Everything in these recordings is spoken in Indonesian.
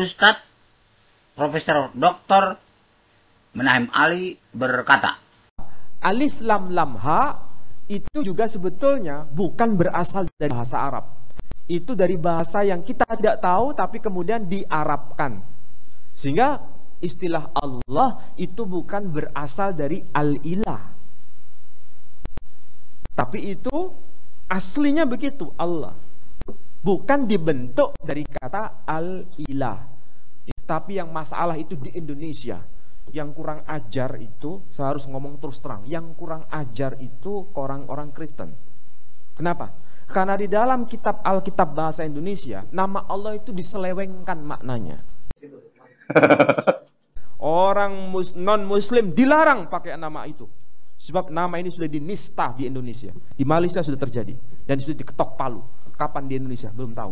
Ustadz Profesor Dr. Menahem Ali berkata, Alif lam lam ha itu juga sebetulnya bukan berasal dari bahasa Arab. Itu dari bahasa yang kita tidak tahu tapi kemudian diarabkan. Sehingga istilah Allah itu bukan berasal dari al-ilah. Tapi itu aslinya begitu, Allah. Bukan dibentuk dari kata al-ilah. Tapi yang masalah itu di Indonesia. Yang kurang ajar itu, saya harus ngomong terus terang, yang kurang ajar itu orang-orang Kristen. Kenapa? Karena di dalam kitab Alkitab bahasa Indonesia, nama Allah itu diselewengkan maknanya. Orang non-muslim dilarang pakai nama itu. Sebab nama ini sudah dinista di Indonesia. Di Malaysia sudah terjadi. Dan sudah diketok palu. Kapan di Indonesia? Belum tahu.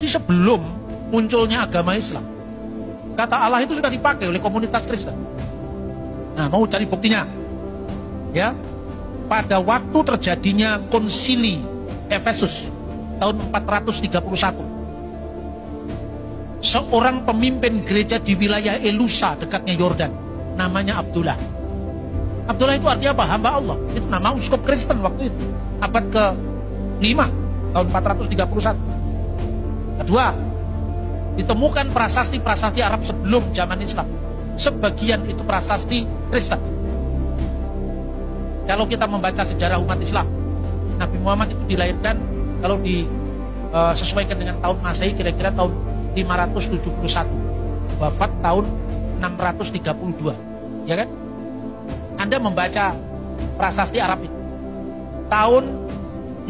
Sebelum munculnya agama Islam, kata Allah itu sudah dipakai oleh komunitas Kristen. Nah, mau cari buktinya? Ya, pada waktu terjadinya konsili Efesus tahun 431, seorang pemimpin gereja di wilayah Elusa dekatnya Yordan, namanya Abdullah. Abdullah itu artinya apa? Hamba Allah. Itu nama uskup Kristen waktu itu, abad ke-5 tahun 431. Kedua, ditemukan prasasti-prasasti Arab sebelum zaman Islam. Sebagian itu prasasti Kristen. Kalau kita membaca sejarah umat Islam, Nabi Muhammad itu dilahirkan, kalau disesuaikan dengan tahun Masehi, kira-kira tahun 571. Wafat tahun 632. Ya kan? Anda membaca prasasti Arab itu. Tahun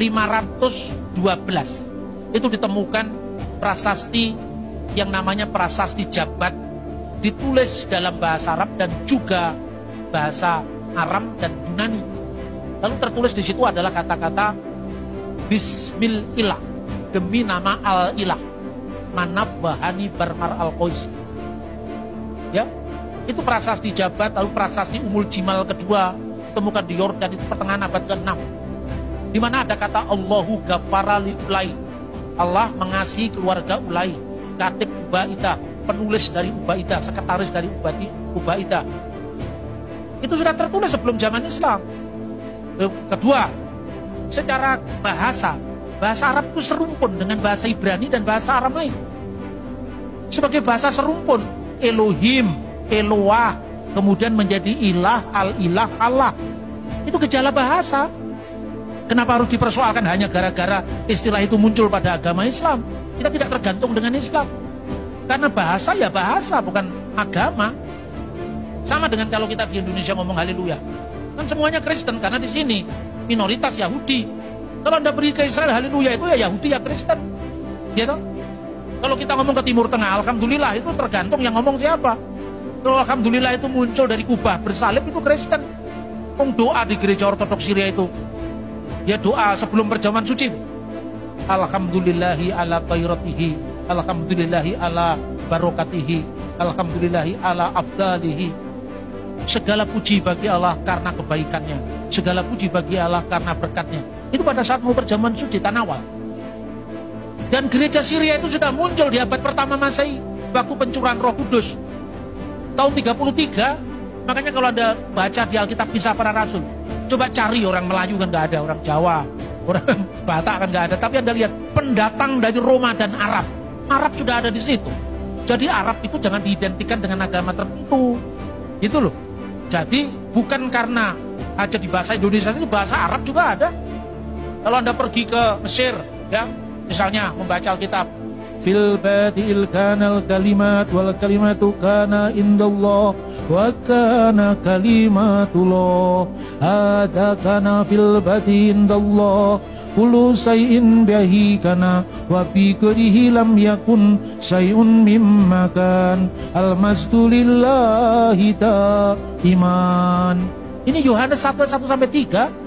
512 itu ditemukan prasasti yang namanya prasasti Jabat, ditulis dalam bahasa Arab dan juga bahasa Aram dan Yunani. Lalu tertulis di situ adalah kata-kata Bismillah, demi nama Al-Ilah, Manaf Bahani Barmar Al-Qais. Ya, itu prasasti Jabat. Lalu prasasti Umul Jimal kedua temukan di Yordan, itu pertengahan abad ke-6, di mana ada kata Allahu Ghafara li Ulai, Allah mengasihi keluarga Ulai, katib Ubaidah, penulis dari Ubaidah, sekretaris dari Ubaidah. Itu sudah tertulis sebelum zaman Islam. Kedua, secara bahasa Arab itu serumpun dengan bahasa Ibrani dan bahasa Aramaik. Sebagai bahasa serumpun, Elohim, Eloah, kemudian menjadi ilah, al-ilah, Allah. Itu gejala bahasa. Kenapa harus dipersoalkan hanya gara-gara istilah itu muncul pada agama Islam? Kita tidak tergantung dengan Islam. Karena bahasa ya bahasa, bukan agama. Sama dengan kalau kita di Indonesia ngomong haleluya. Kan semuanya Kristen, karena di sini minoritas Yahudi. Kalau Anda pergi ke Israel, haleluya itu ya Yahudi ya Kristen. Gitu? Kalau kita ngomong ke Timur Tengah, alhamdulillah itu tergantung yang ngomong siapa. Kalau alhamdulillah itu muncul dari kubah bersalib, itu Kristen. Doa di gereja Ortodoks Syria itu, ya doa sebelum perjamuan suci. Alhamdulillahi ala khairatihi, alhamdulillahi ala barokatihi, alhamdulillahi ala afdalihi. Segala puji bagi Allah karena kebaikannya, segala puji bagi Allah karena berkatnya. Itu pada saat mau perjamuan suci Tanawal. Dan gereja Syria itu sudah muncul di abad pertama Masehi, waktu pencurahan Roh Kudus tahun 33. Makanya kalau Anda baca di Alkitab Kisah Para Rasul, coba cari orang Melayu kan nggak ada, orang Jawa, orang Batak kan nggak ada. Tapi Anda lihat pendatang dari Roma dan Arab, Arab sudah ada di situ. Jadi Arab itu jangan diidentikan dengan agama tertentu, gitu loh. Jadi bukan karena aja di bahasa Indonesia, itu bahasa Arab juga ada. Kalau Anda pergi ke Mesir, ya, misalnya membaca Alkitab, fil badil kanal kalimat wal kalimatu kana indallah wa kana kalimatullah hada kana fil badi indallah kullu say'in bihi kana wa bi kurihi lam yakun say'un mimma kan al-masdu lillahi iman. Ini Yohanes 1:1-3.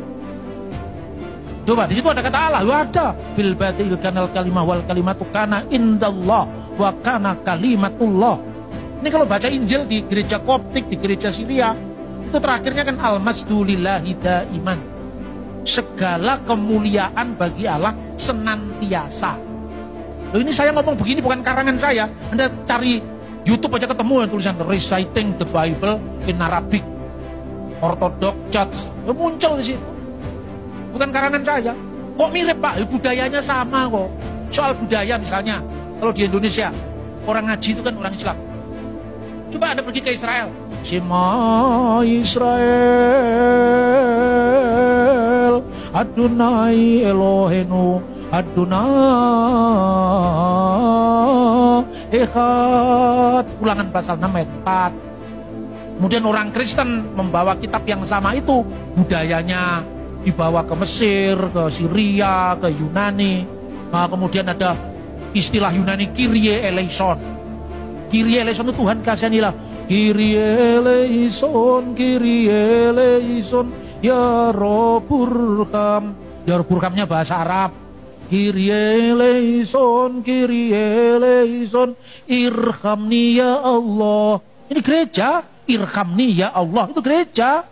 Coba di situ ada kata Allah, ada fil badil kanal kalimah wal kalimatu kana indallah wa kana kalimatullah. Ini kalau baca Injil di gereja Koptik, di gereja Syria, itu terakhirnya kan al-masdu lillahi iman. segala kemuliaan bagi Allah senantiasa. Loh, ini saya ngomong begini bukan karangan saya. Anda cari YouTube aja ketemu yang tulisan Reciting the Bible in Arabic, Orthodox Church, muncul di situ. Bukan karangan saya. Kok mirip Pak? Budayanya sama kok. Soal budaya misalnya, kalau di Indonesia orang ngaji itu kan orang Islam. Coba Anda pergi ke Israel. Shema Israel, Adonai Elohenu, Adonai Echad. Ulangan pasal 6 ayat 4. Kemudian orang Kristen membawa kitab yang sama itu, budayanya dibawa ke Mesir, ke Syria, ke Yunani. Nah, kemudian ada istilah Yunani Kyrie eleison. Kyrie eleison itu Tuhan kasihanilah. Kyrie eleison, Kyrie eleison, ya Roburkam. Ya Roburkamnya bahasa Arab. Kyrie eleison, Kyrie eleison, irhamni ya Allah. Ini gereja, irhamni ya Allah, itu gereja.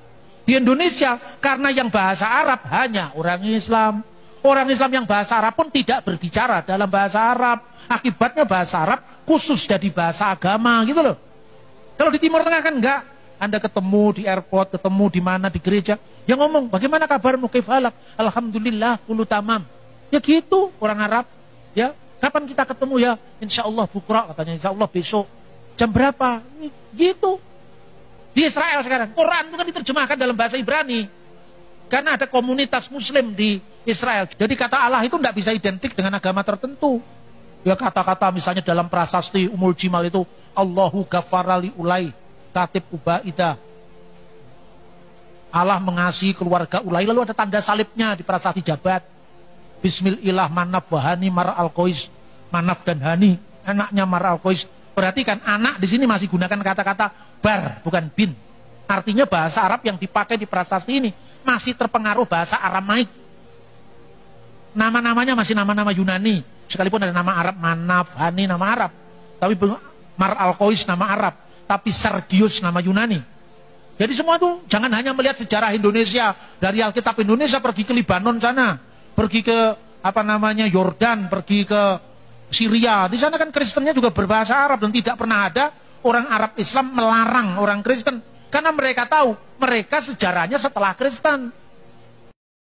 Di Indonesia, karena yang bahasa Arab hanya orang Islam. Orang Islam yang bahasa Arab pun tidak berbicara dalam bahasa Arab. Akibatnya bahasa Arab khusus jadi bahasa agama gitu loh. Kalau di Timur Tengah kan enggak. Anda ketemu di airport, ketemu di mana, di gereja. Yang ngomong, bagaimana kabarmu? Kaifalak? Alhamdulillah, kulu tamam. Ya gitu, orang Arab. Ya, kapan kita ketemu ya? Insya Allah bukra, katanya. Insya Allah besok. Jam berapa? Gitu. Di Israel sekarang, Quran itu kan diterjemahkan dalam bahasa Ibrani. Karena ada komunitas muslim di Israel. Jadi kata Allah itu tidak bisa identik dengan agama tertentu. Ya kata-kata misalnya dalam prasasti Umul Jimal itu, Allahu ghafarali ulai, katib ubaidah. Allah mengasihi keluarga ulai, lalu ada tanda salibnya di prasasti Jabat. Bismillah manaf wahani mar al-Qais. Manaf dan Hani, anaknya mar al-Qais. Perhatikan, anak di sini masih gunakan kata-kata bar, bukan bin. Artinya bahasa Arab yang dipakai di prasasti ini masih terpengaruh bahasa Aramaik. Nama-namanya masih nama-nama Yunani. Sekalipun ada nama Arab, Manaf, Hani, nama Arab. Tapi Mar al-Qais nama Arab. Tapi Sergius nama Yunani. Jadi semua itu jangan hanya melihat sejarah Indonesia. Dari Alkitab Indonesia pergi ke Libanon sana. Pergi ke Yordan, pergi ke Syria. Di sana kan Kristennya juga berbahasa Arab. Dan tidak pernah ada orang Arab Islam melarang orang Kristen. Karena mereka tahu, mereka sejarahnya setelah Kristen.